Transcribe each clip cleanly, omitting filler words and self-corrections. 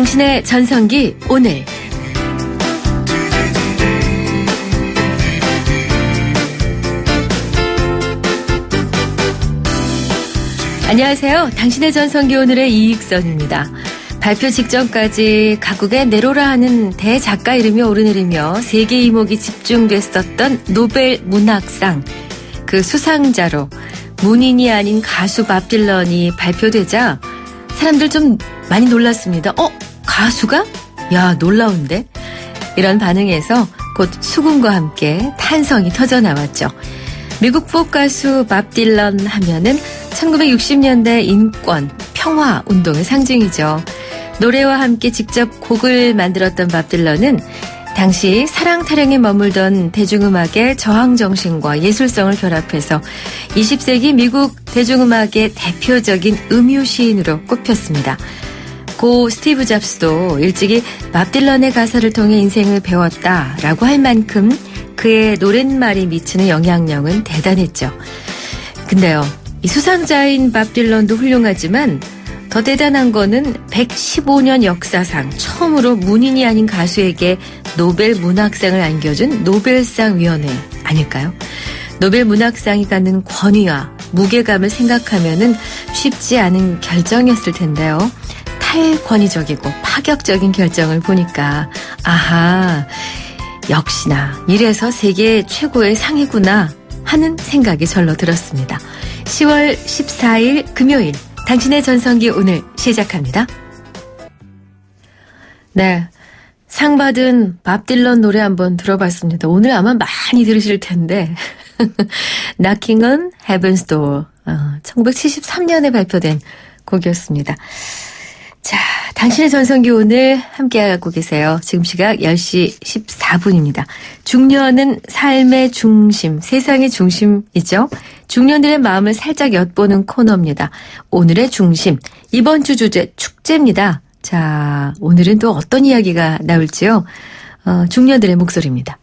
당신의 전성기 오늘. 안녕하세요. 당신의 전성기 오늘의 이익선입니다. 발표 직전까지 각국의 내로라 하는 대작가 이름이 오르내리며 세계 이목이 집중됐었던 노벨 문학상 그 수상자로 문인이 아닌 가수 밥 딜런이 발표되자 사람들 좀 많이 놀랐습니다. 가수가? 야, 놀라운데? 이런 반응에서 곧 수군과 함께 탄성이 터져나왔죠. 미국 포크 가수 밥 딜런 하면은 1960년대 인권, 평화 운동의 상징이죠. 노래와 함께 직접 곡을 만들었던 밥 딜런은 당시 사랑 타령에 머물던 대중음악의 저항정신과 예술성을 결합해서 20세기 미국 대중음악의 대표적인 음유 시인으로 꼽혔습니다. 고 스티브 잡스도 일찍이 밥 딜런의 가사를 통해 인생을 배웠다라고 할 만큼 그의 노랫말이 미치는 영향력은 대단했죠. 근데요, 이 수상자인 밥 딜런도 훌륭하지만 더 대단한 거는 115년 역사상 처음으로 문인이 아닌 가수에게 노벨 문학상을 안겨준 노벨상 위원회 아닐까요? 노벨 문학상이 갖는 권위와 무게감을 생각하면은 쉽지 않은 결정이었을 텐데요. 탈권위적이고 파격적인 결정을 보니까 아하, 역시나 이래서 세계 최고의 상이구나 하는 생각이 절로 들었습니다. 10월 14일 금요일 당신의 전성기 오늘 시작합니다. 네, 상 받은 밥 딜런 노래 한번 들어봤습니다. 오늘 아마 많이 들으실 텐데 Knocking on Heaven's Door 1973년에 발표된 곡이었습니다. 자, 당신의 전성기 오늘 함께하고 계세요. 지금 시각 10시 14분입니다. 중년은 삶의 중심, 세상의 중심이죠. 중년들의 마음을 살짝 엿보는 코너입니다. 오늘의 중심, 이번 주 주제 축제입니다. 자, 오늘은 또 어떤 이야기가 나올지요? 중년들의 목소리입니다.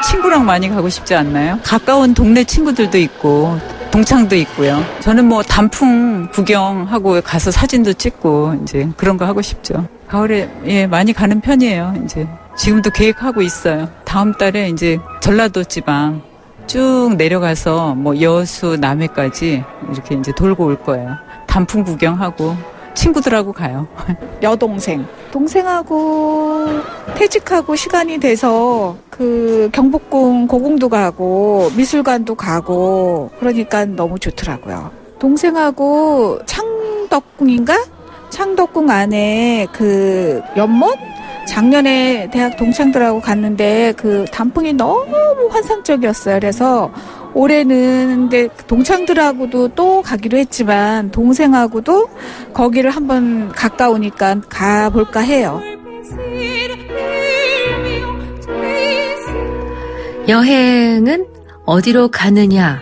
친구랑 많이 가고 싶지 않나요? 가까운 동네 친구들도 있고 동창도 있고요. 저는 뭐 단풍 구경하고 가서 사진도 찍고 이제 그런 거 하고 싶죠. 가을에 많이 가는 편이에요. 이제 지금도 계획하고 있어요. 다음 달에 이제 전라도 지방 쭉 내려가서 뭐 여수 남해까지 이렇게 이제 돌고 올 거예요. 단풍 구경하고 친구들하고 가요. 동생하고 퇴직하고 시간이 돼서 그 경복궁 고궁도 가고 미술관도 가고 그러니까 너무 좋더라고요. 동생하고 창덕궁 안에 그 연못? 작년에 대학 동창들하고 갔는데 그 단풍이 너무 환상적이었어요. 그래서 올해는 근데 동창들하고도 또 가기로 했지만 동생하고도 거기를 한번 가까우니까 가볼까 해요. 여행은 어디로 가느냐,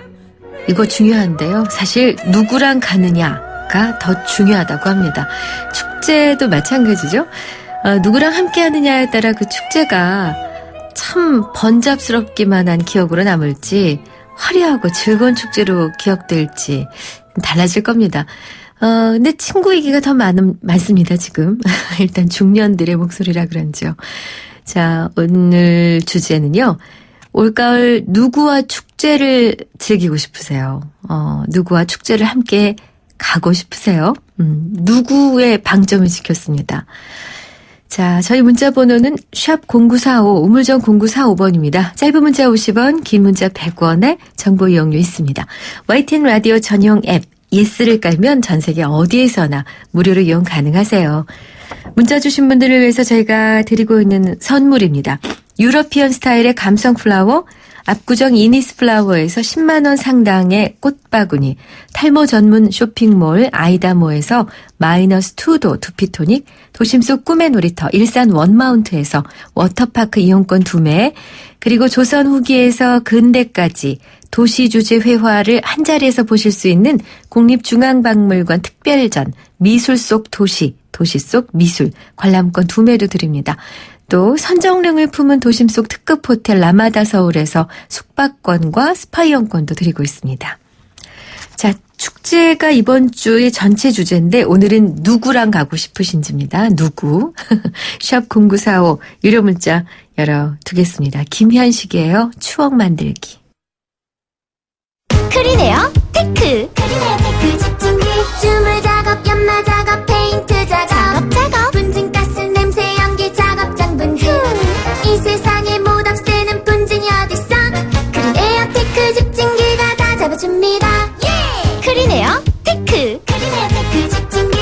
이거 중요한데요. 사실 누구랑 가느냐가 더 중요하다고 합니다. 축제도 마찬가지죠. 누구랑 함께 하느냐에 따라 그 축제가 참 번잡스럽기만 한 기억으로 남을지 화려하고 즐거운 축제로 기억될지 달라질 겁니다. 근데 친구 얘기가 더 많습니다, 지금. 일단 중년들의 목소리라 그런지요. 자, 오늘 주제는요. 올가을 누구와 축제를 즐기고 싶으세요? 누구와 축제를 함께 가고 싶으세요? 누구의 방점을 지켰습니다. 자, 저희 문자 번호는 샵 0945, 우물정 0945번입니다. 짧은 문자 50원, 긴 문자 100원에 정보 이용료 있습니다. YTN 라디오 전용 앱 예스를 깔면 전 세계 어디에서나 무료로 이용 가능하세요. 문자 주신 분들을 위해서 저희가 드리고 있는 선물입니다. 유러피언 스타일의 감성 플라워, 압구정 이니스 플라워에서 10만 원 상당의 꽃바구니, 탈모 전문 쇼핑몰 아이다모에서 -2도 두피토닉, 도심 속 꿈의 놀이터 일산 원마운트에서 워터파크 이용권 2매, 그리고 조선 후기에서 근대까지 도시주제 회화를 한자리에서 보실 수 있는 국립중앙박물관 특별전 미술 속 도시, 도시 속 미술 관람권 2매도 드립니다. 또 선정령을 품은 도심 속 특급 호텔 라마다 서울에서 숙박권과 스파 이용권도 드리고 있습니다. 자, 축제가 이번 주의 전체 주제인데 오늘은 누구랑 가고 싶으신지입니다. 누구? 샵 0945 유료 문자 열어두겠습니다. 김현식이에요. 추억 만들기. 크리네어 테크 집중기 주물 작업 연마 작업 페인트 작업 분진가스 냄새 연기 작업장 분진 이 세상에 못 없애는 분진이 어딨어 크리네어 테크 집중기가 다 잡아줍니다 크리네어 테크 집중기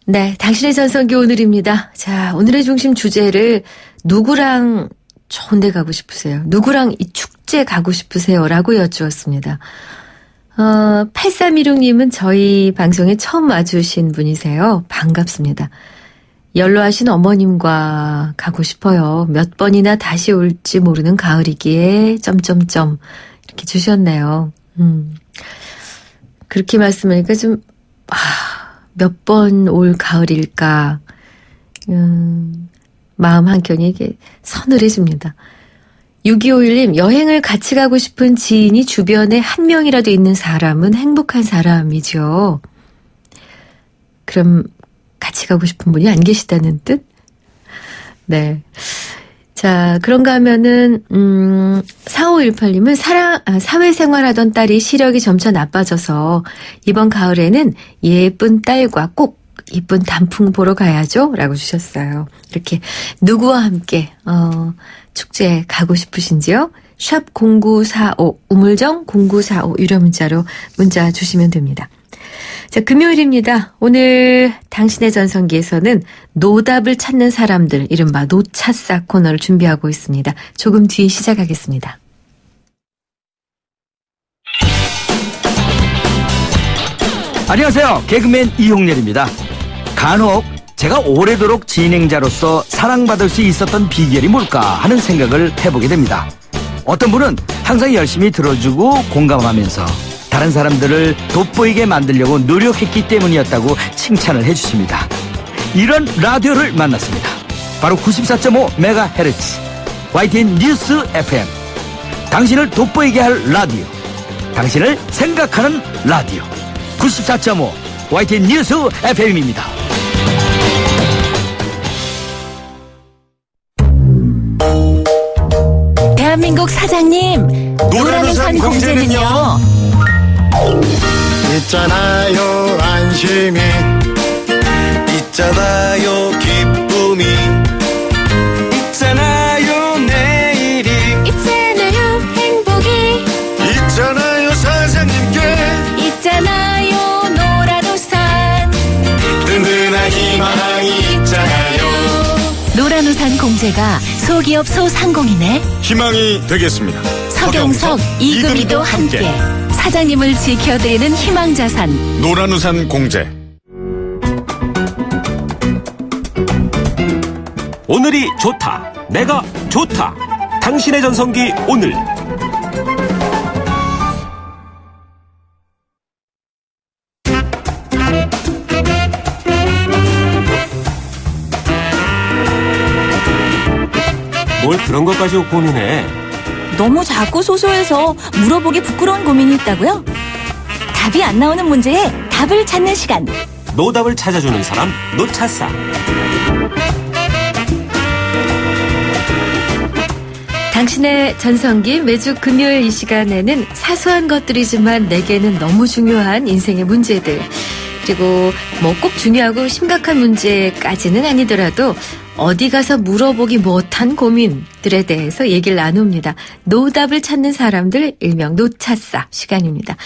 네, 당신의 전성기 오늘입니다. 자, 오늘의 중심 주제를 누구랑 좋은 데 가고 싶으세요? 누구랑 이 축제 가고 싶으세요? 라고 여쭈었습니다. 8316님은 저희 방송에 처음 와주신 분이세요. 반갑습니다. 연로하신 어머님과 가고 싶어요. 몇 번이나 다시 올지 모르는 가을이기에 점점점 이렇게 주셨네요. 그렇게 말씀하니까 좀 몇 번 올 가을일까 마음 한켠이 이게 서늘해집니다. 6251님, 여행을 같이 가고 싶은 지인이 주변에 한 명이라도 있는 사람은 행복한 사람이죠. 그럼 같이 가고 싶은 분이 안 계시다는 뜻? 네. 자, 그런가 하면은 4518님은 사회생활하던 딸이 시력이 점차 나빠져서 이번 가을에는 예쁜 딸과 꼭 이쁜 단풍 보러 가야죠? 라고 주셨어요. 이렇게 누구와 함께 축제에 가고 싶으신지요? 샵 0945 우물정 0945 유료 문자로 문자 주시면 됩니다. 자, 금요일입니다. 오늘 당신의 전성기에서는 노답을 찾는 사람들, 이른바 노차싸 코너를 준비하고 있습니다. 조금 뒤에 시작하겠습니다. 안녕하세요. 개그맨 이홍렬입니다. 간혹 제가 오래도록 진행자로서 사랑받을 수 있었던 비결이 뭘까 하는 생각을 해보게 됩니다. 어떤 분은 항상 열심히 들어주고 공감하면서 다른 사람들을 돋보이게 만들려고 노력했기 때문이었다고 칭찬을 해주십니다. 이런 라디오를 만났습니다. 바로 94.5MHz YTN 뉴스 FM. 당신을 돋보이게 할 라디오, 당신을 생각하는 라디오 94.5 YTN 뉴스 FM입니다. 대한민국 사장님 노란우산 공제는요 있잖아요 안심이 있잖아요 기쁨이 있잖아요 내일이 있잖아요 행복이 있잖아요 사장님께 있잖아요 노란우산 든든한 희망이 있잖아요 노란우산 공제가 소기업 소상공인의 희망이 되겠습니다. 서경석 이금희도 함께 사장님을 지켜드리는 희망자산 노란우산 공제. 오늘이 좋다. 내가 좋다. 당신의 전성기 오늘. 뭘 그런 것까지 고민해. 너무 작고 소소해서 물어보기 부끄러운 고민이 있다고요? 답이 안 나오는 문제에 답을 찾는 시간. 노답을 찾아주는 사람 노차싸. 당신의 전성기 매주 금요일 이 시간에는 사소한 것들이지만 내게는 너무 중요한 인생의 문제들, 그리고 뭐 꼭 중요하고 심각한 문제까지는 아니더라도 어디 가서 물어보기 못한 고민들에 대해서 얘기를 나눕니다. 노답을 찾는 사람들, 일명 노차싸 시간입니다.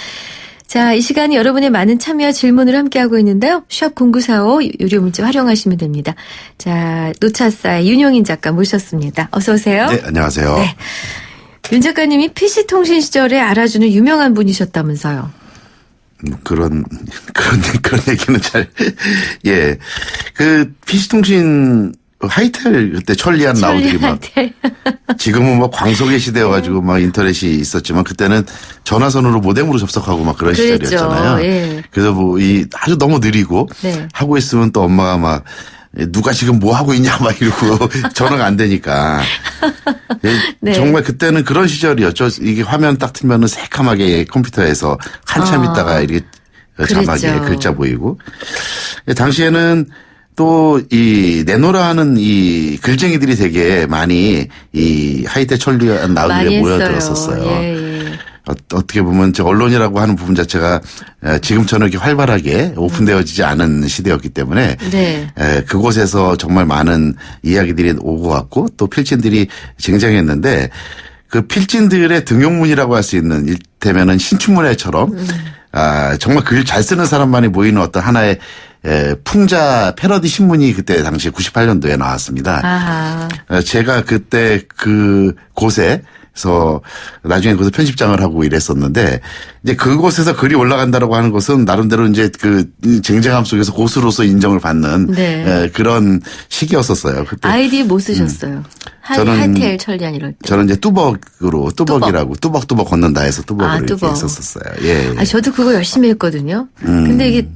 자, 이 시간이 여러분의 많은 참여와 질문을 함께하고 있는데요. 샵 0945 유료 문자 활용하시면 됩니다. 자, 노차싸의 윤용인 작가 모셨습니다. 어서 오세요. 네, 안녕하세요. 네. 윤 작가님이 PC통신 시절에 알아주는 유명한 분이셨다면서요. 그런 얘기는 예. PC통신 하이텔 그때 천리안 나오더니 막 지금은 뭐 광속의 시대여가지고 막 인터넷이 있었지만 그때는 전화선으로 모뎀으로 접속하고 막 그런 그랬죠. 시절이었잖아요. 예. 그래서 아주 너무 느리고 네. 하고 있으면 또 엄마가 막 누가 지금 뭐 하고 있냐 막 이러고 전화가 안 되니까. 네. 정말 그때는 그런 시절이었죠. 이게 화면 딱 틀면은 새카맣게 컴퓨터에서 한참 있다가 이렇게 자막에 그랬죠. 글자 보이고. 당시에는 또 이 내노라 하는 이 글쟁이들이 되게 많이 이 하이테 천리안 나우들에 많이 모여들었었어요. 예. 어떻게 보면 저 언론이라고 하는 부분 자체가 지금처럼 이렇게 활발하게 오픈되어지지 않은 시대였기 때문에 네. 그곳에서 정말 많은 이야기들이 오고 갔고 또 필진들이 쟁쟁했는데 그 필진들의 등용문이라고 할 수 있는 일테면은 신춘문예처럼 정말 글 잘 쓰는 사람만이 모이는 어떤 하나의 풍자 패러디 신문이 그때 당시 98년도에 나왔습니다. 아하. 제가 그때 그 곳에서 나중에 거기서 편집장을 하고 일했었는데 이제 그곳에서 글이 올라간다라고 하는 것은 나름대로 이제 그 쟁쟁함 속에서 고수로서 인정을 받는 네. 그런 시기였었어요. 그때 아이디 뭐 쓰셨어요? 저는 하이텔 천리안 이럴 때. 저는 이제 뚜벅이라고 뚜벅뚜벅 걷는다 해서 뚜벅으로 이렇게 뚜벅. 했었어요. 예. 저도 그거 열심히 했거든요. 근데 이게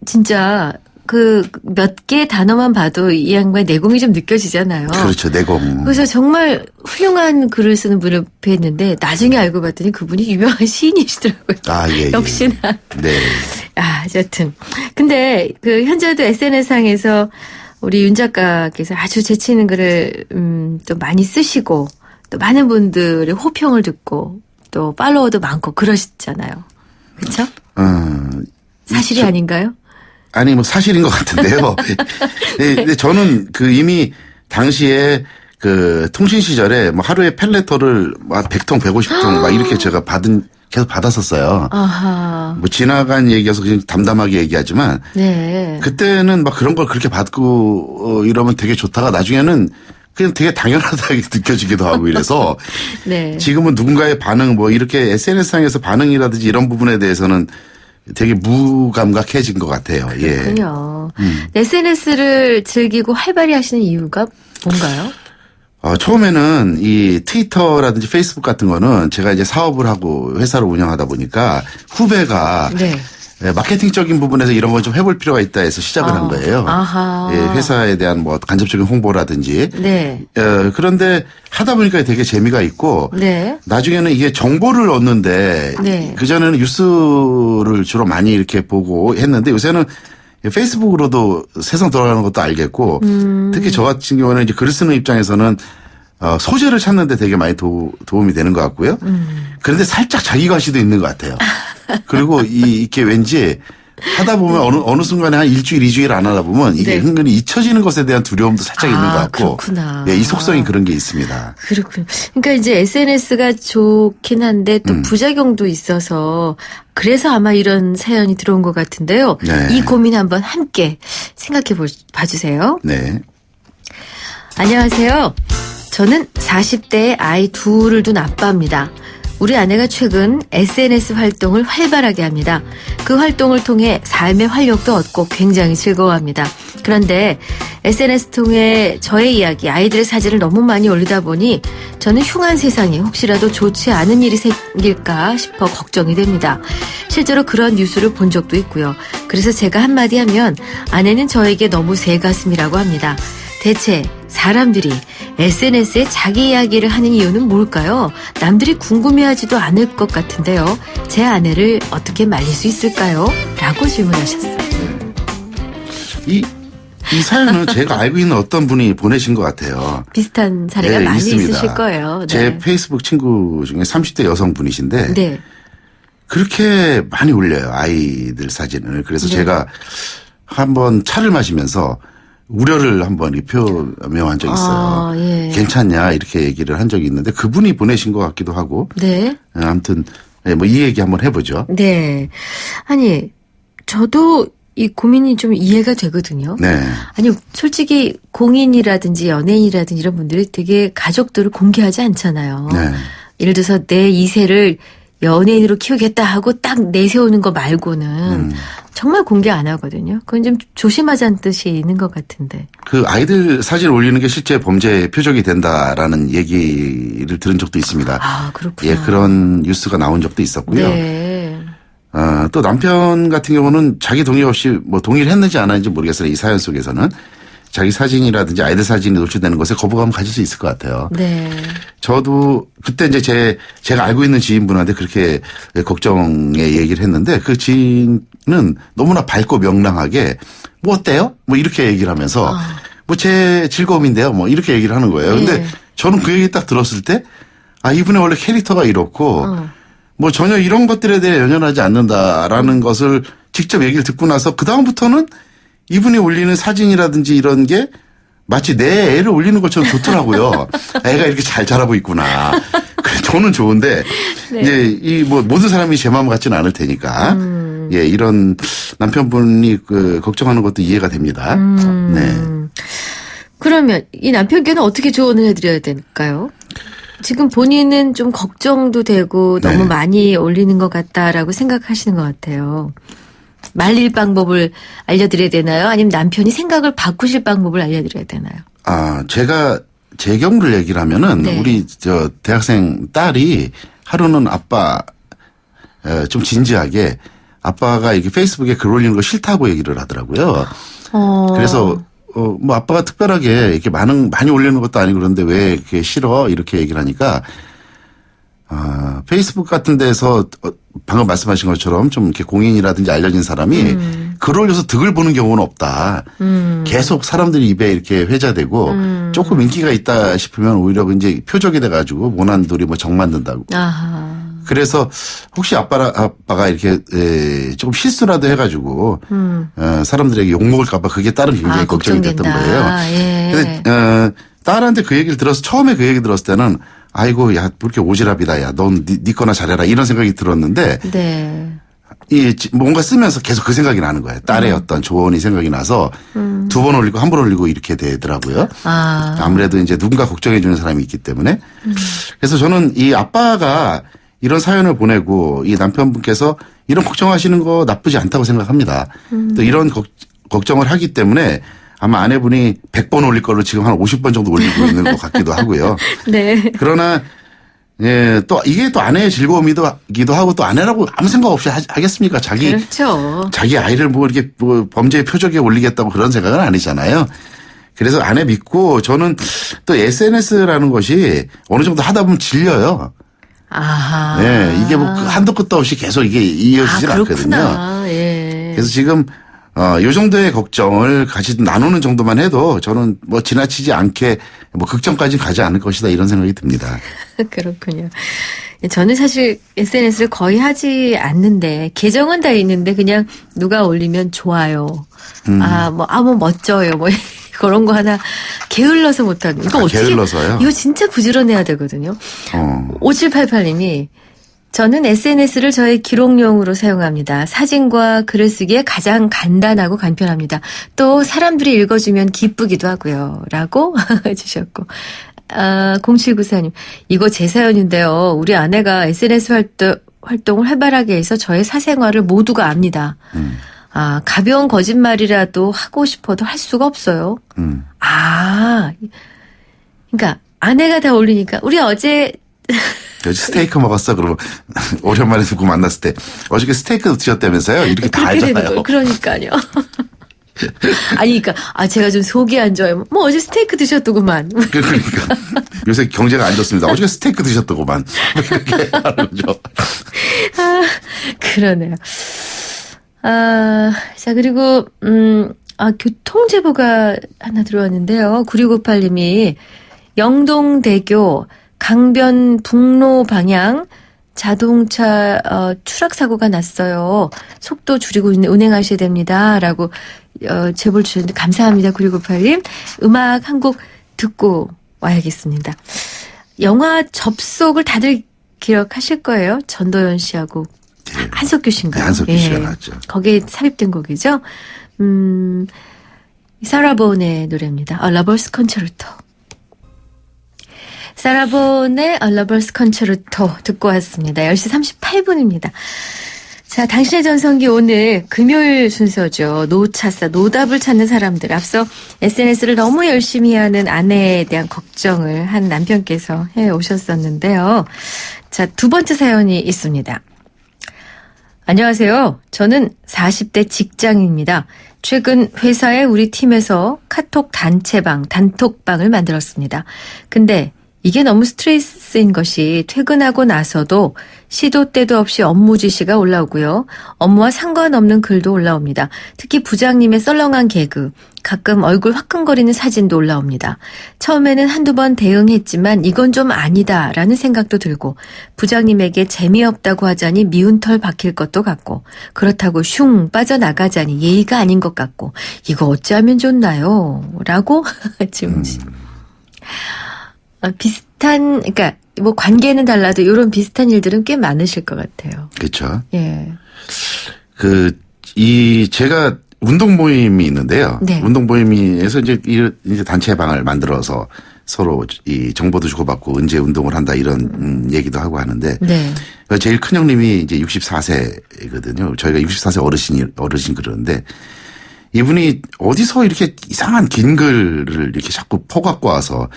진짜 그 몇 개 단어만 봐도 이 양반의 내공이 좀 느껴지잖아요. 그렇죠. 내공. 그래서 정말 훌륭한 글을 쓰는 분을 뵀는데 나중에 알고 봤더니 그분이 유명한 시인이시더라고요. 예. 역시나. 네. 어쨌든. 근데 그 현재도 SNS상에서 우리 윤 작가께서 아주 재치 있는 글을 또 많이 쓰시고 또 많은 분들의 호평을 듣고 또 팔로워도 많고 그러시잖아요. 그렇죠? 사실이 아닌가요? 아니 뭐 사실인 것 같은데요. 네, 근데 저는 그 이미 당시에 그 통신 시절에 뭐 하루에 펠레터를 막 100통, 150통 막 이렇게 제가 계속 받았었어요. 아하. 뭐 지나간 얘기여서 그냥 담담하게 얘기하지만 네. 그때는 막 그런 걸 그렇게 받고 이러면 되게 좋다가 나중에는 그냥 되게 당연하다고 느껴지기도 하고 이래서 네. 지금은 누군가의 반응 뭐 이렇게 SNS상에서 반응이라든지 이런 부분에 대해서는 되게 무감각해진 것 같아요. 그렇군요. SNS를 즐기고 활발히 하시는 이유가 뭔가요? 처음에는 이 트위터라든지 페이스북 같은 거는 제가 이제 사업을 하고 회사를 운영하다 보니까 후배가 네. 마케팅적인 부분에서 이런 걸 좀 해볼 필요가 있다 해서 시작을 한 거예요. 아하. 회사에 대한 뭐 간접적인 홍보라든지. 네. 그런데 하다 보니까 되게 재미가 있고. 네. 나중에는 이게 정보를 얻는데. 네. 그전에는 뉴스를 주로 많이 이렇게 보고 했는데 요새는 페이스북으로도 세상 돌아가는 것도 알겠고. 특히 저 같은 경우는 이제 글을 쓰는 입장에서는 소재를 찾는 데 되게 많이 도움이 되는 것 같고요. 그런데 살짝 자기과시도 있는 것 같아요. 그리고 이게 왠지 하다 보면 어느 순간에 한 일주일, 2주일 안 하다 보면 이게 네. 은근히 잊혀지는 것에 대한 두려움도 살짝 있는 것 같고. 그렇구나. 이 속성이 그런 게 있습니다. 그렇군요. 그러니까 이제 SNS가 좋긴 한데 또 부작용도 있어서 그래서 아마 이런 사연이 들어온 것 같은데요. 네. 이 고민 한번 함께 생각해 봐주세요. 네. 안녕하세요. 저는 40대에 아이 둘을 둔 아빠입니다. 우리 아내가 최근 SNS 활동을 활발하게 합니다. 그 활동을 통해 삶의 활력도 얻고 굉장히 즐거워합니다. 그런데 SNS 통해 저의 이야기, 아이들의 사진을 너무 많이 올리다 보니 저는 흉한 세상에 혹시라도 좋지 않은 일이 생길까 싶어 걱정이 됩니다. 실제로 그런 뉴스를 본 적도 있고요. 그래서 제가 한마디 하면 아내는 저에게 너무 새가슴이라고 합니다. 대체 사람들이 SNS에 자기 이야기를 하는 이유는 뭘까요? 남들이 궁금해하지도 않을 것 같은데요. 제 아내를 어떻게 말릴 수 있을까요? 라고 질문하셨어요. 이 사연은 제가 알고 있는 어떤 분이 보내신 것 같아요. 비슷한 사례가 네, 많이 있습니다. 있으실 거예요. 네. 제 페이스북 친구 중에 30대 여성분이신데 네. 그렇게 많이 올려요. 아이들 사진을. 그래서 네. 제가 제가 한번 차를 마시면서 우려를 한번 표명한 적이 있어요. 예. 괜찮냐 이렇게 얘기를 한 적이 있는데 그분이 보내신 것 같기도 하고. 네. 아무튼 뭐 이 얘기 한번 해보죠. 네. 아니, 저도 이 고민이 좀 이해가 되거든요. 네. 아니, 솔직히 공인이라든지 연예인이라든지 이런 분들이 되게 가족들을 공개하지 않잖아요. 네. 예를 들어서 내 2세를 연예인으로 키우겠다 하고 딱 내세우는 거 말고는 정말 공개 안 하거든요. 그건 좀 조심하자는 뜻이 있는 것 같은데. 그 아이들 사진 올리는 게 실제 범죄의 표적이 된다라는 얘기를 들은 적도 있습니다. 아, 그렇구나. 예, 그런 뉴스가 나온 적도 있었고요. 네. 또 남편 같은 경우는 자기 동의 없이 뭐 동의를 했는지 안 했는지 모르겠어요. 이 사연 속에서는. 자기 사진이라든지 아이들 사진이 노출되는 것에 거부감을 가질 수 있을 것 같아요. 네. 저도 그때 이제 제가 알고 있는 지인분한테 그렇게 걱정의 얘기를 했는데 그 지인은 너무나 밝고 명랑하게 뭐 어때요? 뭐 이렇게 얘기를 하면서 뭐 제 즐거움인데요. 뭐 이렇게 얘기를 하는 거예요. 근데 저는 그 얘기 딱 들었을 때 아, 이분의 원래 캐릭터가 이렇고 뭐 전혀 이런 것들에 대해 연연하지 않는다라는 것을 직접 얘기를 듣고 나서 그다음부터는 이분이 올리는 사진이라든지 이런 게 마치 내 애를 올리는 것처럼 좋더라고요. 애가 이렇게 잘 자라고 있구나. 그래, 저는 좋은데 네. 이제 이 뭐 모든 사람이 제 마음 같지는 않을 테니까 예, 이런 남편분이 그 걱정하는 것도 이해가 됩니다. 네. 그러면 이 남편께는 어떻게 조언을 해드려야 될까요? 지금 본인은 좀 걱정도 되고 너무 네. 많이 올리는 것 같다라고 생각하시는 것 같아요. 말릴 방법을 알려드려야 되나요? 아니면 남편이 생각을 바꾸실 방법을 알려드려야 되나요? 아, 제가 제 경우를 얘기를 하면은 네. 우리 저 대학생 딸이 하루는 아빠 좀 진지하게 아빠가 이렇게 페이스북에 글 올리는 거 싫다고 얘기를 하더라고요. 그래서 뭐 아빠가 특별하게 이렇게 많이 올리는 것도 아니고 그런데 왜 이렇게 싫어 이렇게 얘기를 하니까 페이스북 같은 데서 방금 말씀하신 것처럼 좀 이렇게 공인이라든지 알려진 사람이 글 올려서 득을 보는 경우는 없다. 계속 사람들이 입에 이렇게 회자되고 조금 인기가 있다 싶으면 오히려 이제 표적이 돼가지고 모난돌이 뭐 정 만든다고. 아하. 그래서 혹시 아빠가 이렇게 조금 실수라도 해가지고 사람들에게 욕 먹을까봐 그게 딸은 굉장히 걱정이 됐던 거예요. 예. 근데 딸한테 그 얘기를 들어서 처음에 그 얘기 들었을 때는 아이고 야 그렇게 오지랖이다 야 넌 네 거나 잘해라 이런 생각이 들었는데 네. 이 뭔가 쓰면서 계속 그 생각이 나는 거예요. 딸의 어떤 조언이 생각이 나서 두 번 올리고 한 번 올리고 이렇게 되더라고요. 아무래도 이제 누군가 걱정해 주는 사람이 있기 때문에 그래서 저는 이 아빠가 이런 사연을 보내고 이 남편분께서 이런 걱정하시는 거 나쁘지 않다고 생각합니다. 또 이런 걱정을 하기 때문에 아마 아내분이 100번 올릴 걸로 지금 한 50번 정도 올리고 있는 것 같기도 하고요. 네. 그러나 예, 또 이게 또 아내의 즐거움이기도 하고 또 아내라고 아무 생각 없이 하겠습니까? 그렇죠. 자기 아이를 뭐 이렇게 뭐 범죄의 표적에 올리겠다고 그런 생각은 아니잖아요. 그래서 아내 믿고 저는 또 SNS라는 것이 어느 정도 하다 보면 질려요. 아하. 네, 이게 뭐 한도 끝도 없이 계속 이게 이어지질 않거든요. 예. 그래서 지금 요 정도의 걱정을 같이 나누는 정도만 해도 저는 뭐 지나치지 않게 뭐 극점까지 가지 않을 것이다 이런 생각이 듭니다. 그렇군요. 저는 사실 SNS를 거의 하지 않는데 계정은 다 있는데 그냥 누가 올리면 좋아요. 뭐 멋져요. 뭐 그런 거 하나 게을러서 못하는. 이거 어떻게? 게을러서요? 이거 진짜 부지런해야 되거든요. 5788님이 저는 SNS를 저의 기록용으로 사용합니다. 사진과 글을 쓰기에 가장 간단하고 간편합니다. 또 사람들이 읽어주면 기쁘기도 하고요. 라고 해주셨고. 0794님, 이거 제 사연인데요. 우리 아내가 SNS 활동을 활발하게 해서 저의 사생활을 모두가 압니다. 가벼운 거짓말이라도 하고 싶어도 할 수가 없어요. 그러니까 아내가 다 올리니까 우리 어제 스테이크 먹었어. 그러면 오랜만에 누구 만났을 때 어저께 스테이크 드셨다면서요? 이렇게 다 알잖아요. 그러니까요. 아니, 그러니까 제가 좀 속이 안 좋아요. 뭐 어제 스테이크 드셨더구만. 그러니까 요새 경제가 안 좋습니다. 어저께 스테이크 드셨더구만. 이렇게 하는 거죠. 그러네요. 자, 그리고 교통 제보가 하나 들어왔는데요. 9698님이 영동대교 강변북로 방향 자동차 추락 사고가 났어요. 속도 줄이고 운행하셔야 됩니다. 라고 제보를 주셨는데 감사합니다. 9698님. 음악 한 곡 듣고 와야겠습니다. 영화 접속을 다들 기억하실 거예요. 전도연 씨하고 한석규 씨인가요? 네, 한석규 씨가 나왔죠. 거기에 삽입된 곡이죠. 사라본의 노래입니다. A Lover's Concerto. 사라본의 A Lover's Concerto 듣고 왔습니다. 10시 38분입니다. 자, 당신의 전성기 오늘 금요일 순서죠. 노답을 찾는 사람들. 앞서 SNS를 너무 열심히 하는 아내에 대한 걱정을 한 남편께서 해 오셨었는데요. 자, 두 번째 사연이 있습니다. 안녕하세요. 저는 40대 직장인입니다. 최근 회사에 우리 팀에서 카톡 단체방, 단톡방을 만들었습니다. 근데 이게 너무 스트레스인 것이 퇴근하고 나서도 시도 때도 없이 업무 지시가 올라오고요. 업무와 상관없는 글도 올라옵니다. 특히 부장님의 썰렁한 개그, 가끔 얼굴 화끈거리는 사진도 올라옵니다. 처음에는 한두 번 대응했지만 이건 좀 아니다라는 생각도 들고 부장님에게 재미없다고 하자니 미운 털 박힐 것도 같고 그렇다고 슝 빠져나가자니 예의가 아닌 것 같고 이거 어찌하면 좋나요? 라고 질문. 비슷한, 그러니까 뭐 관계는 달라도 이런 비슷한 일들은 꽤 많으실 것 같아요. 그렇죠. 예. 제가 운동 모임이 있는데요. 네. 운동 모임에서 이제 단체방을 만들어서 서로 이 정보도 주고받고 언제 운동을 한다 이런 얘기도 하고 하는데. 네. 제일 큰 형님이 이제 64세거든요. 저희가 64세 어르신 그러는데 이분이 어디서 이렇게 이상한 긴 글을 이렇게 자꾸 퍼 갖고 와서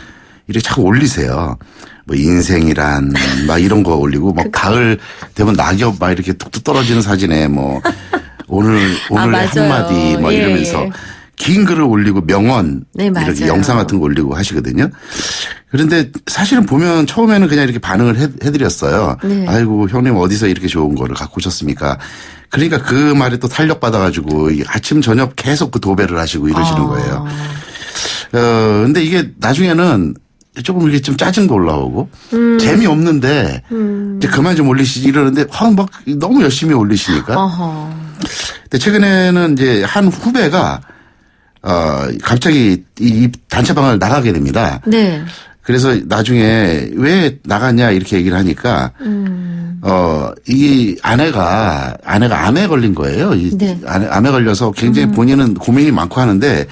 이렇게 자꾸 올리세요. 뭐 인생이란 막 이런 거 올리고 막 가을 되면 낙엽 막 이렇게 뚝뚝 떨어지는 사진에 뭐 오늘 한마디 뭐 이러면서 긴 글을 올리고 명언 네, 이렇게 영상 같은 거 올리고 하시거든요. 그런데 사실은 보면 처음에는 그냥 이렇게 반응을 해드렸어요. 네. 아이고 형님 어디서 이렇게 좋은 거를 갖고 오셨습니까? 그러니까 그 말에 또 탄력 받아가지고 아침 저녁 계속 그 도배를 하시고 이러시는 거예요. 근데 이게 나중에는 조금 이렇게 좀 짜증도 올라오고 재미없는데 이제 그만 좀 올리시지 이러는데 막 너무 열심히 올리시니까. 근데 최근에는 이제 한 후배가 갑자기 이 단체방을 나가게 됩니다. 네. 그래서 나중에 왜 나갔냐 이렇게 얘기를 하니까 이 아내가 암에 걸린 거예요. 네. 암에 걸려서 굉장히 본인은 고민이 많고 하는데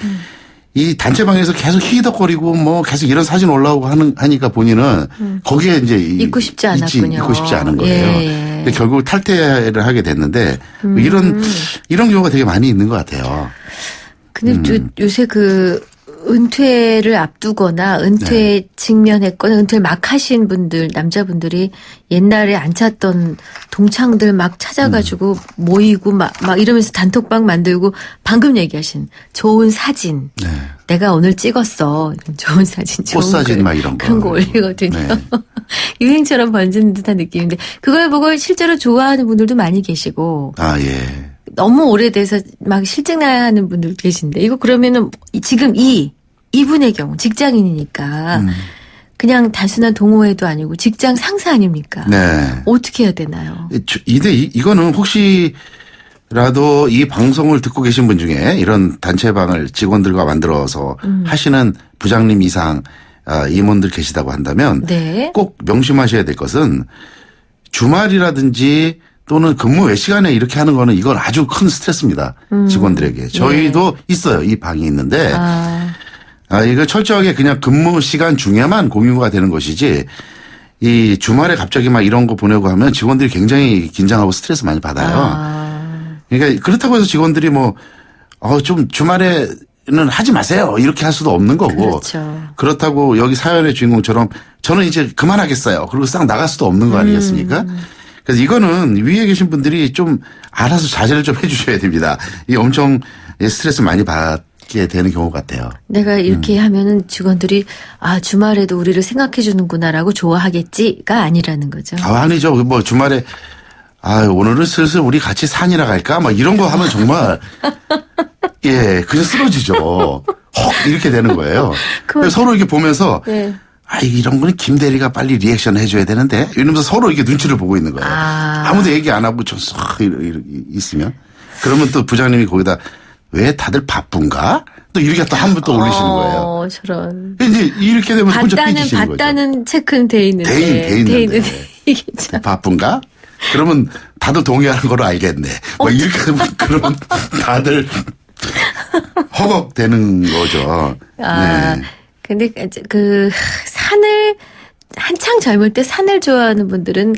이 단체방에서 계속 히덕거리고 뭐 계속 이런 사진 올라오고 하니까 본인은 거기에 이제 있고 싶지 않았군요. 있고 싶지 않은 거예요. 예. 근데 결국 탈퇴를 하게 됐는데 이런 경우가 되게 많이 있는 것 같아요. 근데 요새 은퇴를 앞두거나 은퇴에 직면했거나 은퇴를 막 하신 분들, 남자분들이 옛날에 안 찾던 동창들 막 찾아가지고 모이고 막 이러면서 단톡방 만들고 방금 얘기하신 좋은 사진. 네. 내가 오늘 찍었어. 좋은 사진. 좋은 꽃사진 글, 막 이런 거. 그런 거 올리거든요. 네. 유행처럼 번지는 듯한 느낌인데 그걸 보고 실제로 좋아하는 분들도 많이 계시고. 아, 예. 너무 오래돼서 막 실증나는 분들 계신데 이거 그러면은 지금 이분의 경우 직장인이니까 그냥 단순한 동호회도 아니고 직장 상사 아닙니까? 네. 어떻게 해야 되나요? 이거는 혹시라도 이 방송을 듣고 계신 분 중에 이런 단체방을 직원들과 만들어서 하시는 부장님 이상 임원들 계시다고 한다면 네. 꼭 명심하셔야 될 것은 주말이라든지 또는 근무 외 시간에 이렇게 하는 거는 이건 아주 큰 스트레스입니다. 직원들에게. 저희도 있어요. 이 방이 있는데 이거 철저하게 그냥 근무 시간 중에만 공유가 되는 것이지 이 주말에 갑자기 막 이런 거 보내고 하면 직원들이 굉장히 긴장하고 스트레스 많이 받아요. 그러니까 그렇다고 해서 직원들이 좀 주말에는 하지 마세요. 이렇게 할 수도 없는 거고. 그렇죠. 그렇다고 여기 사연의 주인공처럼 저는 이제 그만하겠어요. 그리고 싹 나갈 수도 없는 거 아니겠습니까? 그래서 이거는 위에 계신 분들이 좀 알아서 자제를 좀 해 주셔야 됩니다. 이 엄청 스트레스 많이 받게 되는 경우 같아요. 내가 이렇게 하면은 직원들이 주말에도 우리를 생각해 주는구나라고 좋아하겠지가 아니라는 거죠. 아니죠. 뭐 주말에 오늘은 슬슬 우리 같이 산이나 갈까? 막 이런 거 하면 정말 그냥 쓰러지죠. 이렇게 되는 거예요. 서로 이렇게 보면서 네. 이런 거는 김 대리가 빨리 리액션 해줘야 되는데 이러면서 서로 이렇게 눈치를 보고 있는 거예요. 아무도 얘기 안 하고 좀 쏙 있으면 그러면 또 부장님이 거기다 왜 다들 바쁜가? 또 이렇게 또 한 번 또 올리시는 거예요. 저런. 이제 이렇게 되면 혼자 삐지시는 거죠. 봤다는 체크는 돼 있는데. 돼 있는데. 이게 참. 바쁜가? 그러면 다들 동의하는 걸로 알겠네. 막 이렇게 되면 그러면 다들 허걱되는 거죠. 네. 근데 산을 한창 젊을 때 산을 좋아하는 분들은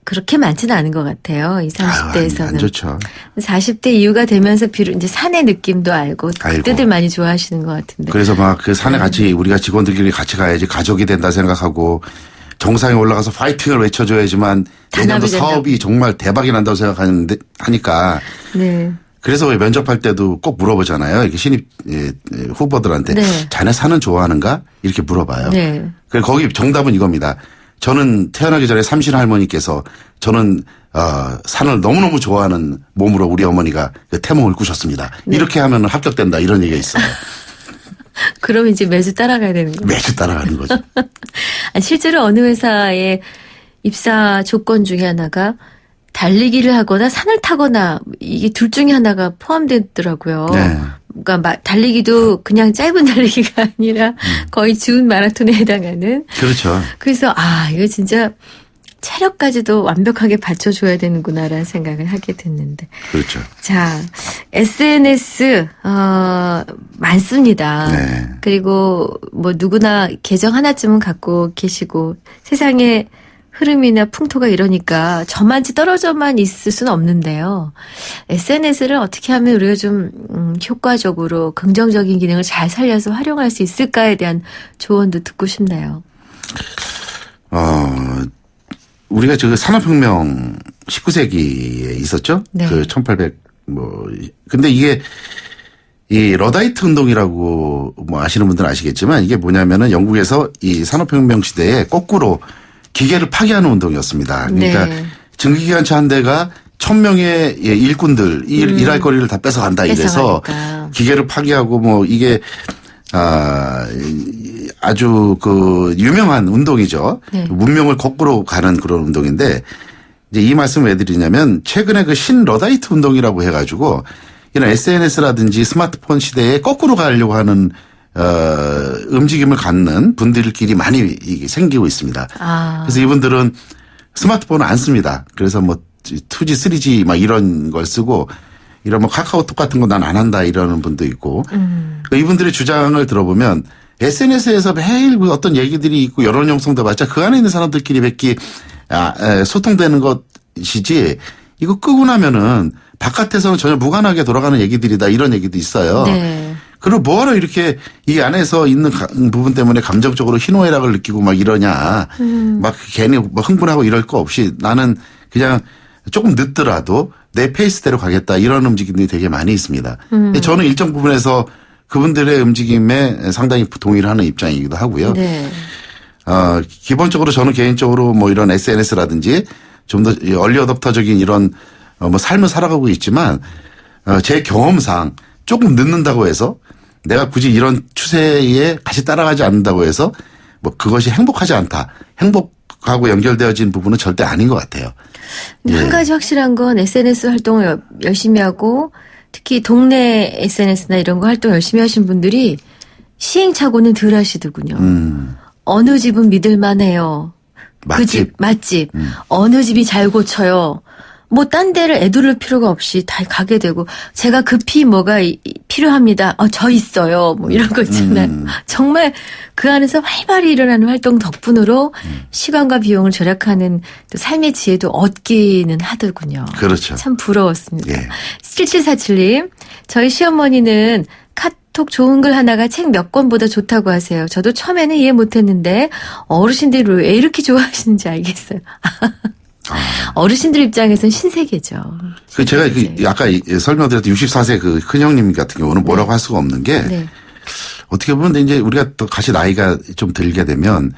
그렇게 많지는 않은 것 같아요. 20, 30대에서는. 안 좋죠. 40대 이후가 되면서 이제 산의 느낌도 알고 그때들 많이 좋아하시는 것 같은데. 그래서 막 그 산에 같이 우리가 직원들끼리 같이 가야지 가족이 된다 생각하고 정상에 올라가서 파이팅을 외쳐줘야지만 내년도 단합이 된다고. 사업이 정말 대박이 난다고 생각하는데 하니까 네. 그래서 왜 면접할 때도 꼭 물어보잖아요. 이렇게 신입 후보들한테 네. 자네 산은 좋아하는가 이렇게 물어봐요. 네. 그래서 거기 정답은 이겁니다. 저는 태어나기 전에 삼신 할머니께서 저는 산을 너무너무 좋아하는 몸으로 우리 어머니가 그 태몽을 꾸셨습니다. 네. 이렇게 하면 합격된다 이런 얘기가 있어요. 그럼 이제 매주 따라가야 되는 거예요. 매주 따라가는 거죠. 실제로 어느 회사의 입사 조건 중에 하나가 달리기를 하거나 산을 타거나 이게 둘 중에 하나가 포함되더라고요. 네. 그러니까 달리기도 그냥 짧은 달리기가 아니라 거의 준 마라톤에 해당하는. 그렇죠. 그래서 이거 진짜 체력까지도 완벽하게 받쳐줘야 되는구나라는 생각을 하게 됐는데. 그렇죠. 자, SNS 많습니다. 네. 그리고 뭐 누구나 계정 하나쯤은 갖고 계시고 세상에 흐름이나 풍토가 이러니까 저만치 떨어져만 있을 수는 없는데요. SNS를 어떻게 하면 우리가 좀 효과적으로 긍정적인 기능을 잘 살려서 활용할 수 있을까에 대한 조언도 듣고 싶네요. 우리가 저 산업혁명 19세기에 있었죠? 네. 그 1800 근데 이게 이 러다이트 운동이라고 뭐 아시는 분들은 아시겠지만 이게 뭐냐면은 영국에서 이 산업혁명 시대에 거꾸로 기계를 파괴하는 운동이었습니다. 그러니까 네. 증기기관차 한 대가 1000명의 일꾼들 일할 거리를 다 뺏어간다 이래서 뺏어가니까. 기계를 파괴하고 뭐 이게 아주 그 유명한 운동이죠. 네. 문명을 거꾸로 가는 그런 운동인데 이제 이 말씀을 왜 드리냐면 최근에 그 신러다이트 운동이라고 해가지고 이런 SNS라든지 스마트폰 시대에 거꾸로 가려고 하는 움직임을 갖는 분들끼리 많이 이게 생기고 있습니다. 그래서 이분들은 스마트폰을 안 씁니다. 그래서 뭐 2G, 3G 막 이런 걸 쓰고 이런 뭐 카카오톡 같은 거 난 안 한다 이러는 분도 있고 그러니까 이분들의 주장을 들어보면 SNS에서 매일 어떤 얘기들이 있고 여론 형성도 봤자 그 안에 있는 사람들끼리 뵙기 소통되는 것이지 이거 끄고 나면은 바깥에서는 전혀 무관하게 돌아가는 얘기들이다 이런 얘기도 있어요. 네. 그리고 뭐하러 이렇게 이 안에서 있는 부분 때문에 감정적으로 희노애락을 느끼고 막 이러냐. 막 괜히 뭐 흥분하고 이럴 거 없이 나는 그냥 조금 늦더라도 내 페이스대로 가겠다 이런 움직임들이 되게 많이 있습니다. 저는 일정 부분에서 그분들의 움직임에 상당히 동의를 하는 입장이기도 하고요. 네. 기본적으로 저는 개인적으로 뭐 이런 SNS라든지 좀 더 얼리 어댑터적인 이런 뭐 삶을 살아가고 있지만 제 경험상 조금 늦는다고 해서 내가 굳이 이런 추세에 같이 따라가지 않는다고 해서 뭐 그것이 행복하지 않다. 행복하고 연결되어진 부분은 절대 아닌 것 같아요. 근데 한 가지 확실한 건 SNS 활동을 열심히 하고 특히 동네 SNS나 이런 거 활동 열심히 하신 분들이 시행착오는 덜 하시더군요. 어느 집은 믿을만해요. 맛집. 그 집 맛집. 어느 집이 잘 고쳐요. 뭐 딴 데를 애두를 필요가 없이 다 가게 되고 제가 급히 뭐가 필요합니다. 저 있어요. 뭐 이런 거 있잖아요. 정말 그 안에서 활발히 일어나는 활동 덕분으로 시간과 비용을 절약하는 또 삶의 지혜도 얻기는 하더군요. 그렇죠. 참 부러웠습니다. 예. 7747님, 저희 시어머니는 카톡 좋은 글 하나가 책 몇 권보다 좋다고 하세요. 저도 처음에는 이해 못했는데 어르신들이 왜 이렇게 좋아하시는지 알겠어요. 어르신들 입장에서는 신세계죠. 그 제가 아까 설명드렸던 64세 그 큰형님 같은 경우는 뭐라고 할 수가 없는 게 네. 어떻게 보면 이제 우리가 또 같이 나이가 좀 들게 되면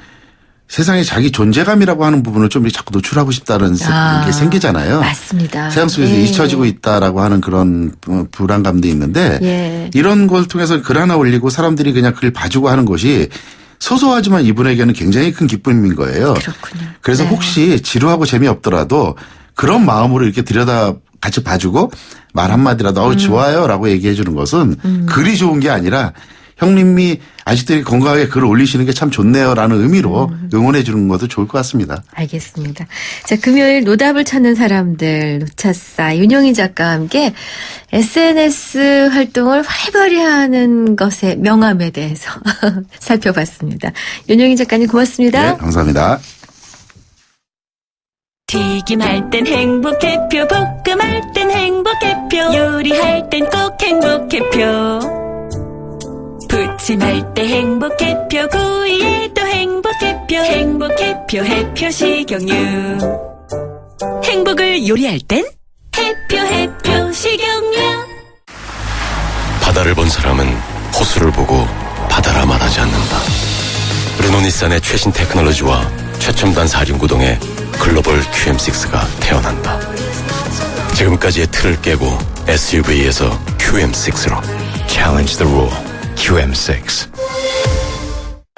세상에 자기 존재감이라고 하는 부분을 좀 자꾸 노출하고 싶다는 게 생기잖아요. 맞습니다. 세상 속에서 예. 잊혀지고 있다라고 하는 그런 불안감도 있는데 예. 이런 걸 통해서 글 하나 올리고 사람들이 그냥 글 봐주고 하는 것이 소소하지만 이분에게는 굉장히 큰 기쁨인 거예요. 그렇군요. 그래서 네. 혹시 지루하고 재미없더라도 그런 마음으로 이렇게 들여다 같이 봐주고 말 한마디라도 좋아요라고 얘기해 주는 것은 글이 좋은 게 아니라 형님이 아직도 건강하게 글을 올리시는 게 참 좋네요라는 의미로 응원해 주는 것도 좋을 것 같습니다. 알겠습니다. 자, 금요일 노답을 찾는 사람들 노차사 윤영희 작가와 함께 SNS 활동을 활발히 하는 것의 명암에 대해서 살펴봤습니다. 윤영희 작가님 고맙습니다. 네, 감사합니다. 튀김할 땐 행복해표, 볶음할 땐 행복해표, 요리할 땐 꼭 행복해표. 부침할 때 행복해표 구이에도 행복해표 행복해표 해표 식용유 행복을 요리할 땐 해표 식용유 바다를 본 사람은 호수를 보고 바다라 말하지 않는다. 르노니산의 최신 테크놀로지와 최첨단 사륜구동의 글로벌 QM6가 태어난다. 지금까지의 틀을 깨고 SUV에서 QM6로 Challenge the rule. QM6.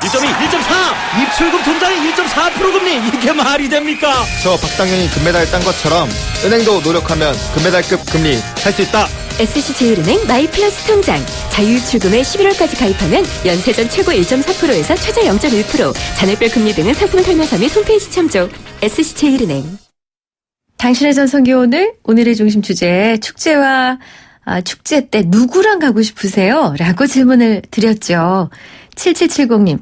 1.2, 1.4! 입출금 통장에 1.4% 금리! 이게 말이 됩니까? 저 박상현이 금메달 딴 것처럼 은행도 노력하면 금메달급 금리 할 수 있다. SC제일은행 마이플러스 통장. 자유출금에 11월까지 가입하면 연세전 최고 1.4%에서 최저 0.1%, 잔액별 금리 등은 상품 설명서 및 홈페이지 참조. SC제일은행. 당신의 전성기 오늘의 중심 주제 축제 때 누구랑 가고 싶으세요? 라고 질문을 드렸죠. 7770님.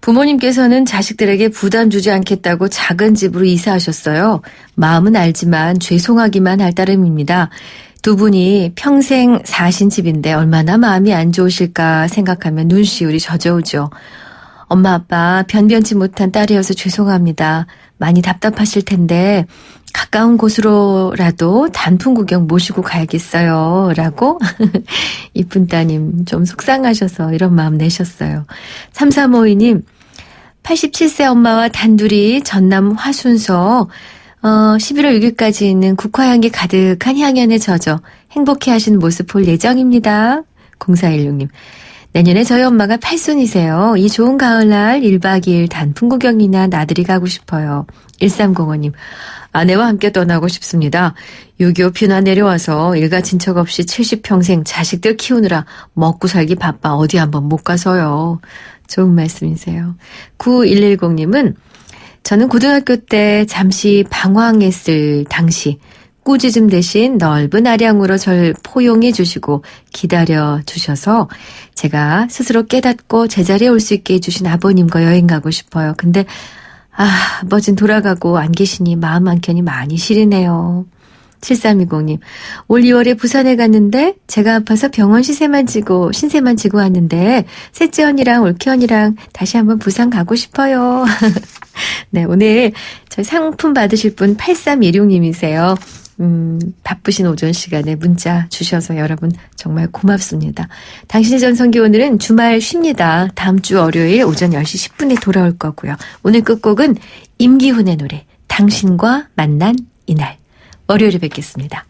부모님께서는 자식들에게 부담 주지 않겠다고 작은 집으로 이사하셨어요. 마음은 알지만 죄송하기만 할 따름입니다. 두 분이 평생 사신 집인데 얼마나 마음이 안 좋으실까 생각하면 눈시울이 젖어오죠. 엄마 아빠 변변치 못한 딸이어서 죄송합니다. 많이 답답하실 텐데 가까운 곳으로라도 단풍 구경 모시고 가야겠어요. 라고 이쁜 따님 좀 속상하셔서 이런 마음 내셨어요. 3352님 87세 엄마와 단둘이 전남 화순서 11월 6일까지 있는 국화향기 가득한 향연에 젖어 행복해하시는 모습 볼 예정입니다. 0416님 내년에 저희 엄마가 8순이세요. 이 좋은 가을날 1박 2일 단풍 구경이나 나들이 가고 싶어요. 1305님 아내와 함께 떠나고 싶습니다. 6.25 피난 내려와서 일가 친척 없이 70평생 자식들 키우느라 먹고 살기 바빠 어디 한번 못 가서요. 좋은 말씀이세요. 9110님은 저는 고등학교 때 잠시 방황했을 당시 꾸짖음 대신 넓은 아량으로 절 포용해 주시고 기다려 주셔서 제가 스스로 깨닫고 제자리에 올 수 있게 해주신 아버님과 여행 가고 싶어요. 근데 아버진 돌아가고 안 계시니 마음 한켠이 많이 시리네요. 7320님 올 2월에 부산에 갔는데 제가 아파서 병원 신세만 지고 왔는데 셋째 언니랑 올케 언니랑 다시 한번 부산 가고 싶어요. 네, 오늘 저희 상품 받으실 분 8316님이세요. 바쁘신 오전 시간에 문자 주셔서 여러분 정말 고맙습니다. 당신의 전성기 오늘은 주말 쉽니다. 다음 주 월요일 오전 10시 10분에 돌아올 거고요. 오늘 끝곡은 임기훈의 노래 당신과 만난 이날. 월요일에 뵙겠습니다.